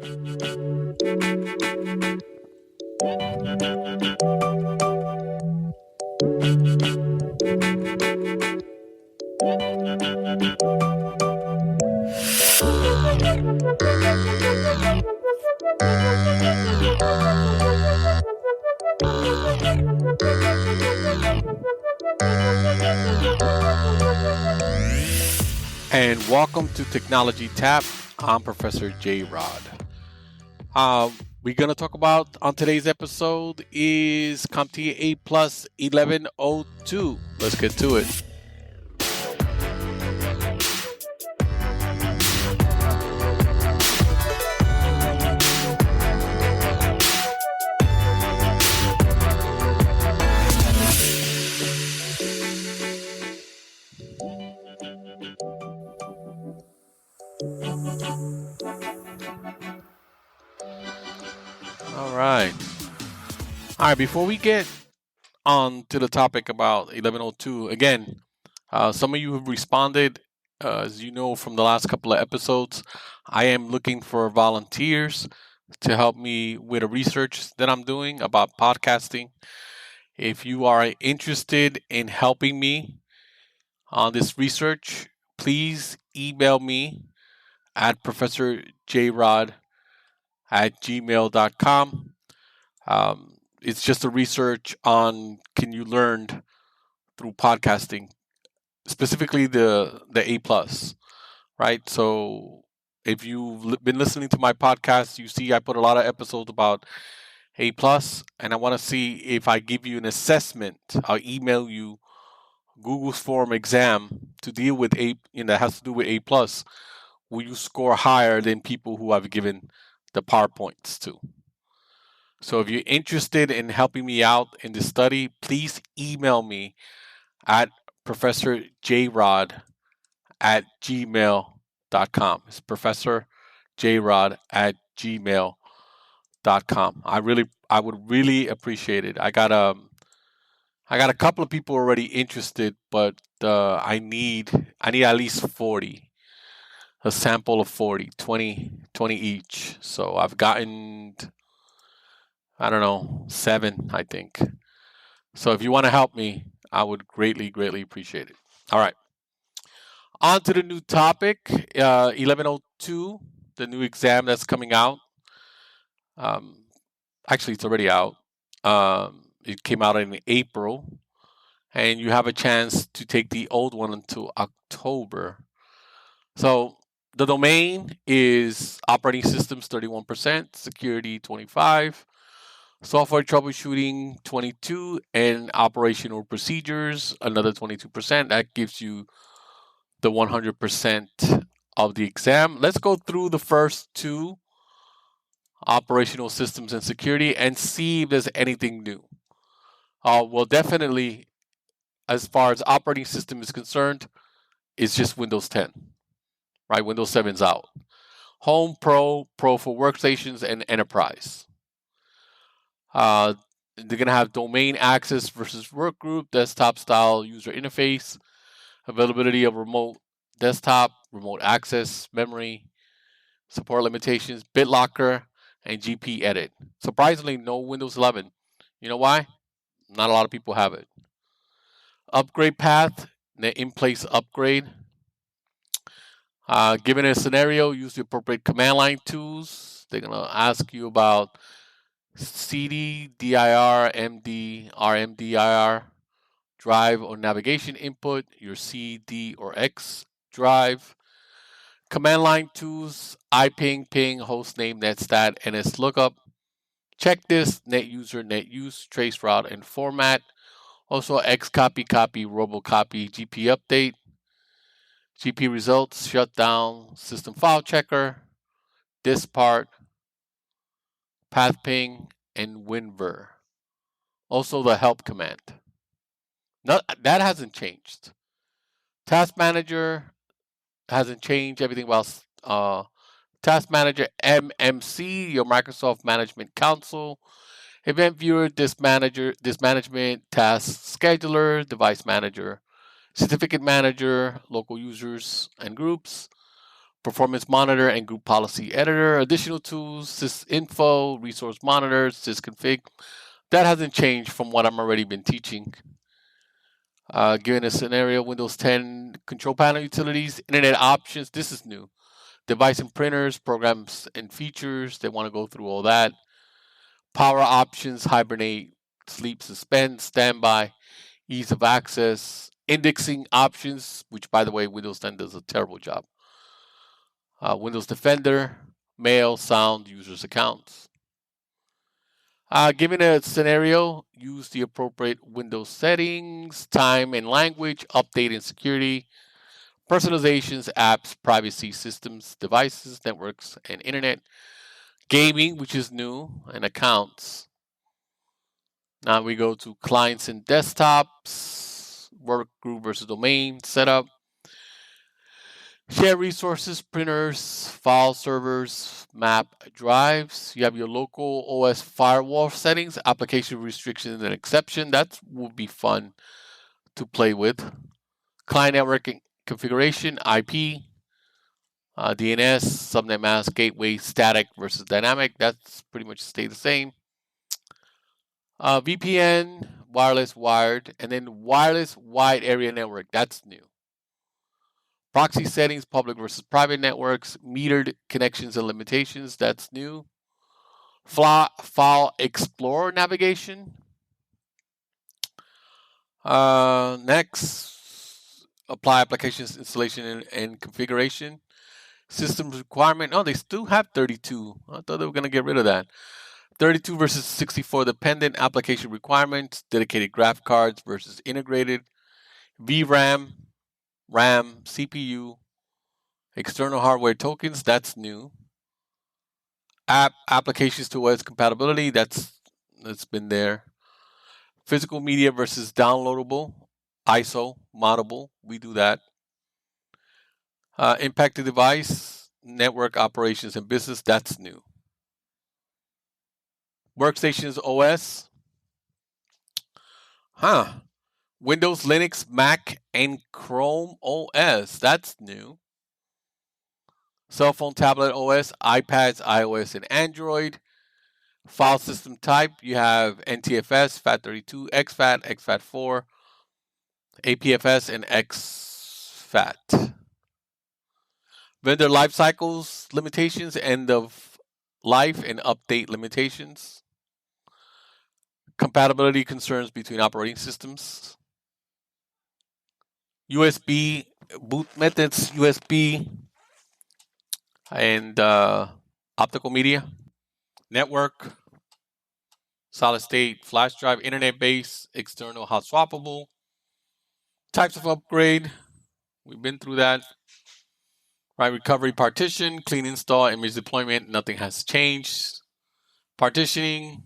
And welcome to Technology Tap. I'm Professor J. Rod. We're going to talk about on today's episode is CompTIA A plus 1102. Let's get to it. All right. Before we get on to the topic about 1102, again, some of you have responded. As you know from the last couple of episodes, I am looking for volunteers to help me with the research that I'm doing about podcasting. If you are interested in helping me on this research, please email me at professorjrod@gmail.com. It's just a research on can you learn through podcasting, specifically the A plus, right? So if you've been listening to my podcast, you see I put a lot of episodes about A plus, and I want to see if I give you an assessment. I'll email you Google's form exam to deal with that has to do with A plus. Will you score higher than people who I've given the PowerPoints to? So if you're interested in helping me out in this study, please email me at professorjrod@gmail.com. It's professorjrod@gmail.com. I would really appreciate it. I got a couple of people already interested, but I need at least 40. A sample of 40, 20 each. So I've gotten, I don't know, 7, I think. So if you want to help me, I would greatly appreciate it. All right. On to the new topic, 1102, the new exam that's coming out. Actually, it's already out. It came out in April, and you have a chance to take the old one until October. So the domain is operating systems 31%, security 25%, software troubleshooting 22%, and operational procedures another 22%. That gives you the 100% of the exam. Let's go through the first 2, operational systems and security, and see if there's anything new. Well, definitely, as far as operating system is concerned, it's just Windows 10. Right, Windows 7's out. Home, Pro for workstations, and Enterprise. They're going to have domain access versus workgroup, desktop style user interface, availability of remote desktop, remote access, memory, support limitations, BitLocker, and GP edit. Surprisingly, no Windows 11. You know why? Not a lot of people have it. Upgrade path, the in-place upgrade. Given a scenario, use the appropriate command line tools. They're going to ask you about CD, DIR, MD, RMDIR, drive or navigation input, your C, D, or X drive. Command line tools, IPing, ping, hostname, netstat, NSLOOKUP. Check this, net user, net use, trace route, and format. Also, xcopy, copy, robocopy, GP update. GP results, shutdown, system file checker, disk part, path ping, and winver. Also the help command. That hasn't changed. Task manager hasn't changed. Everything else. Task manager MMC, your Microsoft Management Console. Event viewer, disk management, task scheduler, device manager, certificate manager, local users and groups, Performance Monitor and Group Policy Editor. Additional tools, sysinfo, Resource Monitor, sysconfig. That hasn't changed from what I'm already been teaching. Given a scenario, Windows 10 control panel utilities, internet options. This is new. Device and printers, programs and features. They want to go through all that. Power options, hibernate, sleep, suspend, standby, ease of access, indexing options, which by the way, Windows 10 does a terrible job. Windows Defender, mail, sound, users' accounts. Given a scenario, use the appropriate Windows settings, time and language, update and security, personalizations, apps, privacy, systems, devices, networks, and internet. Gaming, which is new, and accounts. Now we go to clients and desktops, work group versus domain setup, share resources, printers, file servers, map drives. You have your local OS firewall settings, application restrictions and exception. That would be fun to play with. Client networking configuration, IP, DNS, subnet mask, gateway, static versus dynamic. That's pretty much stay the same. VPN, wireless, wired, and then wireless wide area network. That's new. Proxy settings, public versus private networks, metered connections and limitations. That's new. File Explorer navigation. Next, apply applications installation and configuration. Systems requirement. Oh, they still have 32. I thought they were going to get rid of that. 32 versus 64 dependent application requirements, dedicated graph cards versus integrated, VRAM, RAM, CPU, external hardware tokens, that's new. Applications to OS compatibility, that's been there. Physical media versus downloadable, ISO, moddable, we do that. Impacted device, network operations and business, that's new. Workstations OS, Windows, Linux, Mac, and Chrome OS. That's new. Cell phone, tablet OS, iPads, iOS, and Android. File system type, you have NTFS, FAT32, exFAT, exFAT4, APFS, and exFAT. Vendor life cycles limitations, end of life and update limitations. Compatibility concerns between operating systems. USB boot methods, USB and optical media, network, solid state, flash drive, internet based, external, hot swappable. Types of upgrade, we've been through that. Right, recovery partition, clean install, image deployment, nothing has changed. Partitioning,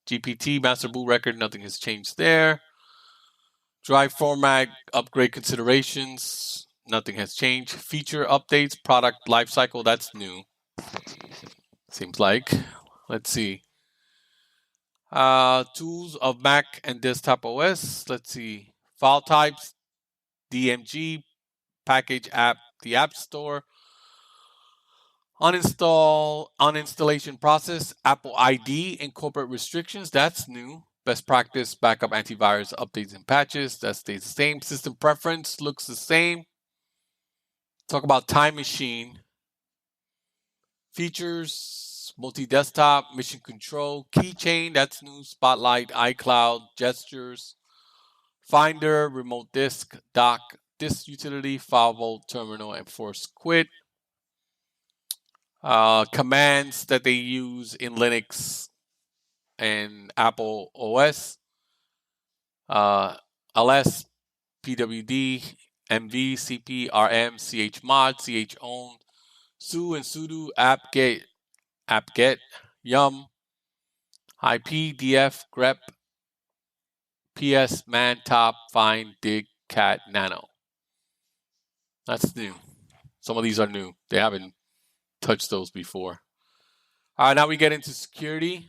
GPT, master boot record, nothing has changed there. Drive format, upgrade considerations, nothing has changed. Feature updates, product lifecycle, that's new. Seems like. Let's see. Tools of Mac and desktop OS. Let's see. File types, DMG, package app, the App Store. Uninstallation process, Apple ID, and corporate restrictions. That's new. Best practice, backup antivirus updates and patches. That stays the same. System preference looks the same. Talk about Time Machine. Features, multi-desktop, mission control, keychain, that's new. Spotlight, iCloud, gestures, Finder, remote disk, dock, disk utility, file vault, terminal, and force quit. Commands that they use in Linux and Apple OS, ls, pwd, mv, cp, rm, chmod, chown, su and sudo, apt-get, yum, ip, df, grep, ps, man, top, find, dig, cat, nano. That's new. Some of these are new. They haven't touched those before. Now we get into security.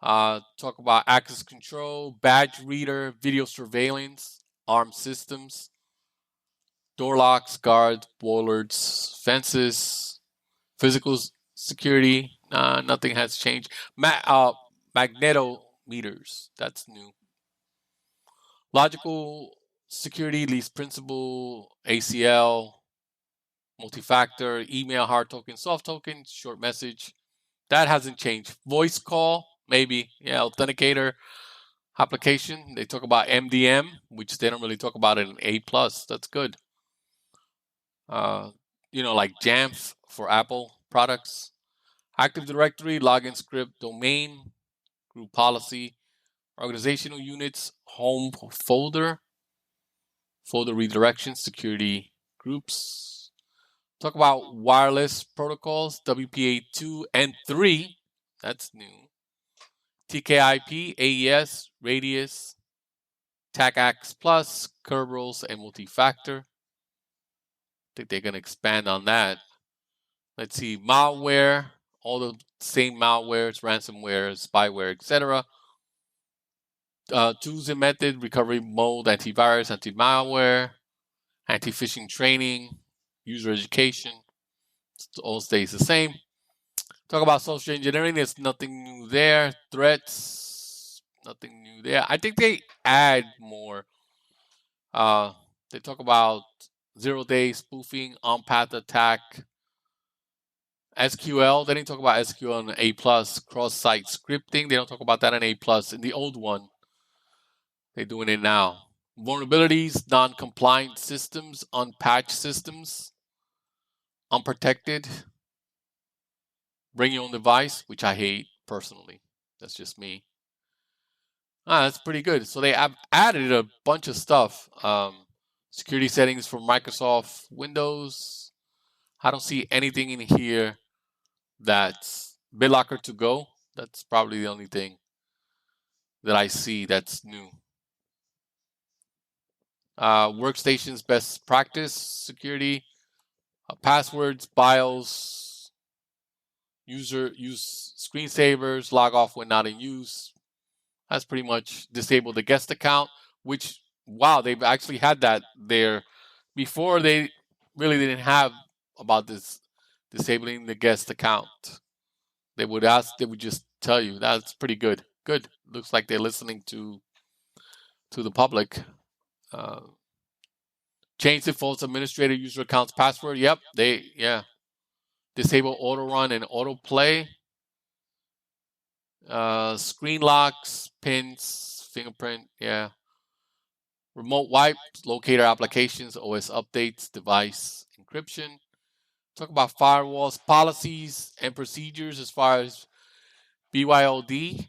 Talk about access control, badge reader, video surveillance, ARM systems. door locks, guards, boilers, fences, physical security. Nothing has changed. Magnetometers. That's new. Logical security, least principle, ACL, multi-factor, email, hard token, soft token, short message. That hasn't changed. Voice call, maybe. Yeah, authenticator application. They talk about MDM, which they don't really talk about in A+. That's good. Like Jamf for Apple products. Active Directory, login script, domain, group policy, organizational units, home folder, folder redirection, security groups. Talk about wireless protocols, WPA2 and 3. That's new. TKIP, AES, Radius, TACAX Plus, Kerberos, and multi-factor. I think they're going to expand on that. Let's see, malware, all the same malwares, ransomware, spyware, etc. Tools and method, recovery mode, antivirus, anti-malware, anti-phishing training, user education. It all stays the same. Talk about social engineering. There's nothing new there. Threats, nothing new there. I think they add more. They talk about 0-day spoofing, on-path attack, SQL. They didn't talk about SQL in A+. Cross-site scripting. They don't talk about that in A+. In the old one, they're doing it now. Vulnerabilities, non-compliant systems, unpatched systems, unprotected. Bring your own device, which I hate personally. That's just me. That's pretty good. So they have added a bunch of stuff. Security settings for Microsoft Windows. I don't see anything in here that's BitLocker to go. That's probably the only thing that I see that's new. Workstations best practice security. Passwords, BIOS, use screensavers, log off when not in use. That's pretty much disable the guest account, which, wow, they've actually had that there before. They really didn't have about this disabling the guest account. They would just tell you. That's pretty good. Good. Looks like they're listening to the public. Change defaults administrator user accounts password. Yep, disable auto run and auto play. Screen locks, pins, fingerprint. Yeah. Remote wipe, locator applications, OS updates, device encryption. Talk about firewalls, policies, and procedures as far as BYOD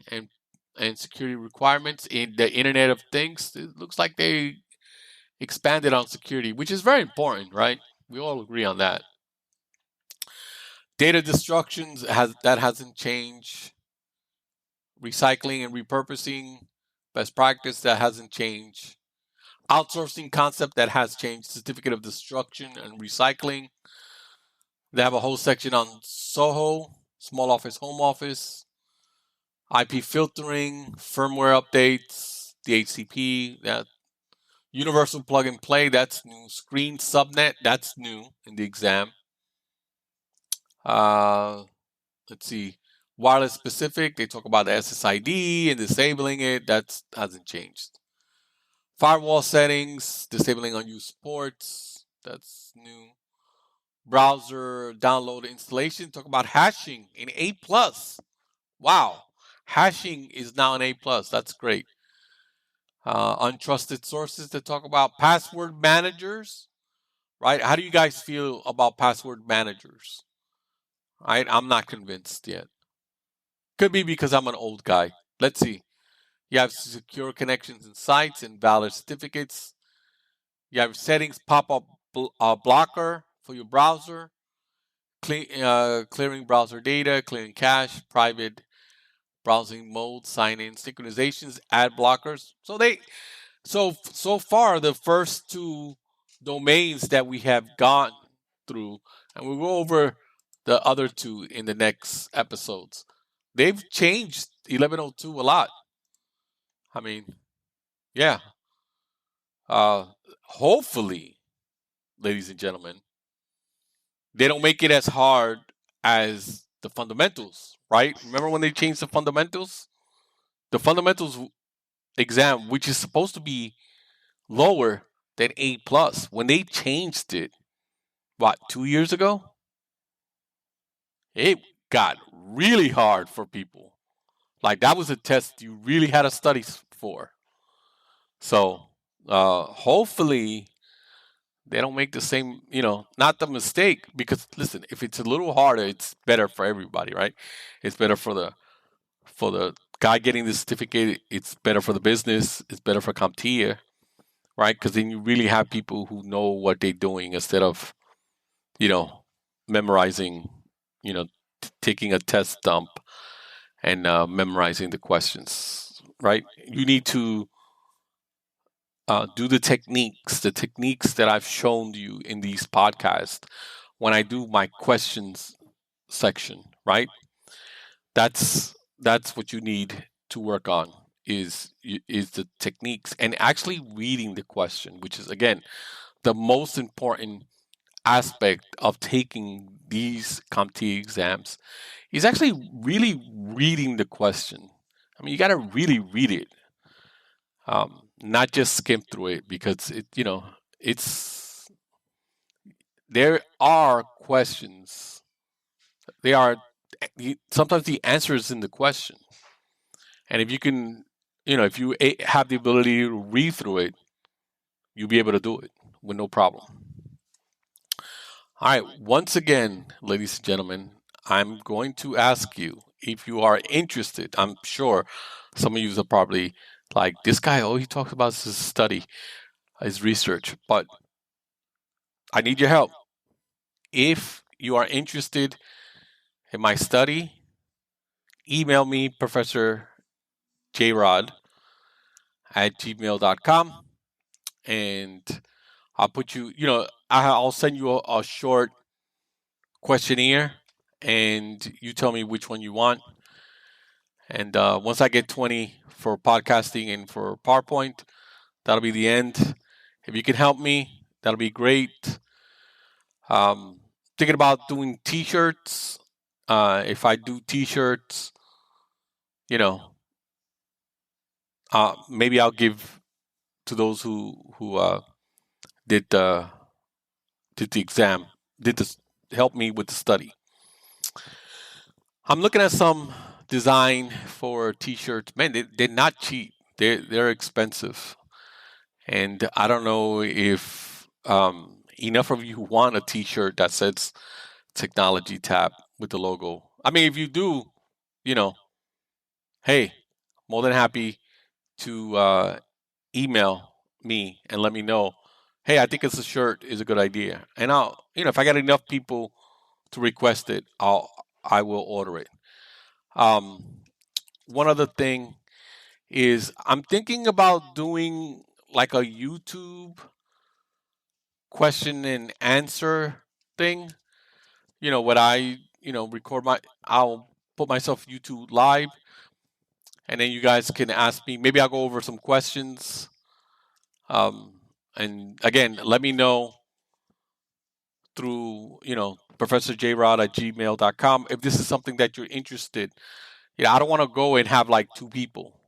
and security requirements in the Internet of Things. It looks like they expanded on security, which is very important, right? We all agree on that. Data destructions hasn't changed. Recycling and repurposing, best practice, that hasn't changed. Outsourcing concept, that has changed. Certificate of destruction and recycling. They have a whole section on SOHO, small office, home office, IP filtering, firmware updates, DHCP, that universal plug and play, that's new. Screen subnet, that's new in the exam. Let's see. Wireless specific, they talk about the SSID and disabling it. That hasn't changed. Firewall settings, disabling unused ports. That's new. Browser download installation. Talk about hashing in A+. Wow. Hashing is now an A+. That's great. Untrusted sources to talk about password managers. Right? How do you guys feel about password managers? Right? I'm not convinced yet. Could be because I'm an old guy. Let's see. You have secure connections and sites and valid certificates. You have settings, pop-up blocker for your browser, clearing browser data, clearing cache, private browsing mode, sign-in, synchronizations, ad blockers. So far, the first two domains that we have gone through, and we'll go over the other two in the next episodes. They've changed 1102 a lot. I mean, yeah. Hopefully, ladies and gentlemen, they don't make it as hard as the fundamentals, right? Remember when they changed the fundamentals? The fundamentals exam, which is supposed to be lower than A plus, when they changed it, what, 2 years ago? It got really hard for people. Like that was a test you really had to study for. So hopefully they don't make the same, not the mistake. Because listen, if it's a little harder, it's better for everybody, right? It's better for the guy getting the certificate. It's better for the business. It's better for CompTIA, right? Because then you really have people who know what they're doing instead of, memorizing, taking a test dump and memorizing the questions, right? You need to do the techniques that I've shown you in these podcasts when I do my questions section, right? That's what you need to work on is the techniques and actually reading the question, which is again the most important aspect of taking these CompTIA exams is actually really reading the question. I mean, you got to really read it, not just skim through it because it's there are questions. They are sometimes the answer is in the question, and if you can, if you have the ability to read through it, you'll be able to do it with no problem. All right, once again, ladies and gentlemen, I'm going to ask you if you are interested. I'm sure some of you are probably like, this guy, all he talks about is his study, his research, but I need your help. If you are interested in my study, email me, Professorjrod@gmail.com, and I'll put you, I'll send you a short questionnaire, and you tell me which one you want. And once I get 20 for podcasting and for PowerPoint, that'll be the end. If you can help me, that'll be great. Thinking about doing T-shirts. If I do T-shirts, maybe I'll give to those who did the exam, help me with the study. I'm looking at some design for T-shirts. Man, they're not cheap. They're expensive, and I don't know if enough of you want a T-shirt that says Technology Tab with the logo. I mean, if you do, hey, more than happy to email me and let me know. Hey, I think it's a shirt is a good idea, and I'll, if I get enough people to request it, I will order it. One other thing is I'm thinking about doing like a YouTube question and answer thing. What I, record I'll put myself YouTube live, and then you guys can ask me. Maybe I'll go over some questions. And again, let me know through, ProfessorJrod@gmail.com if this is something that you're interested. I don't want to go and have like 2 people,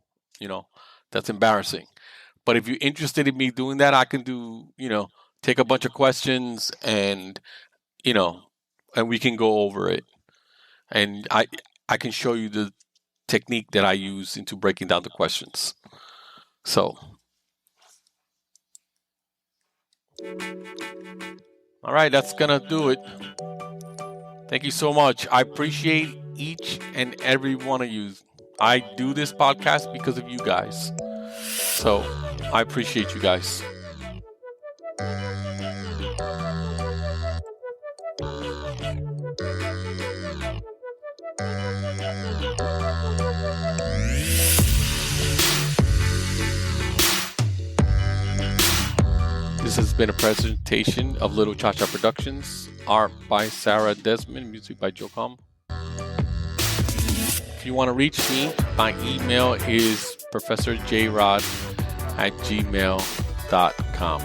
that's embarrassing. But if you're interested in me doing that, I can do, take a bunch of questions and, and we can go over it. And I can show you the technique that I use into breaking down the questions. So, all right, that's going to do it. Thank you so much. I appreciate each and every one of you. I do this podcast because of you guys. So I appreciate you guys. This has been a presentation of Little Chacha Productions. Art by Sarah Desmond, music by Joe Com. If you want to reach me, my email is professorjrod@gmail.com.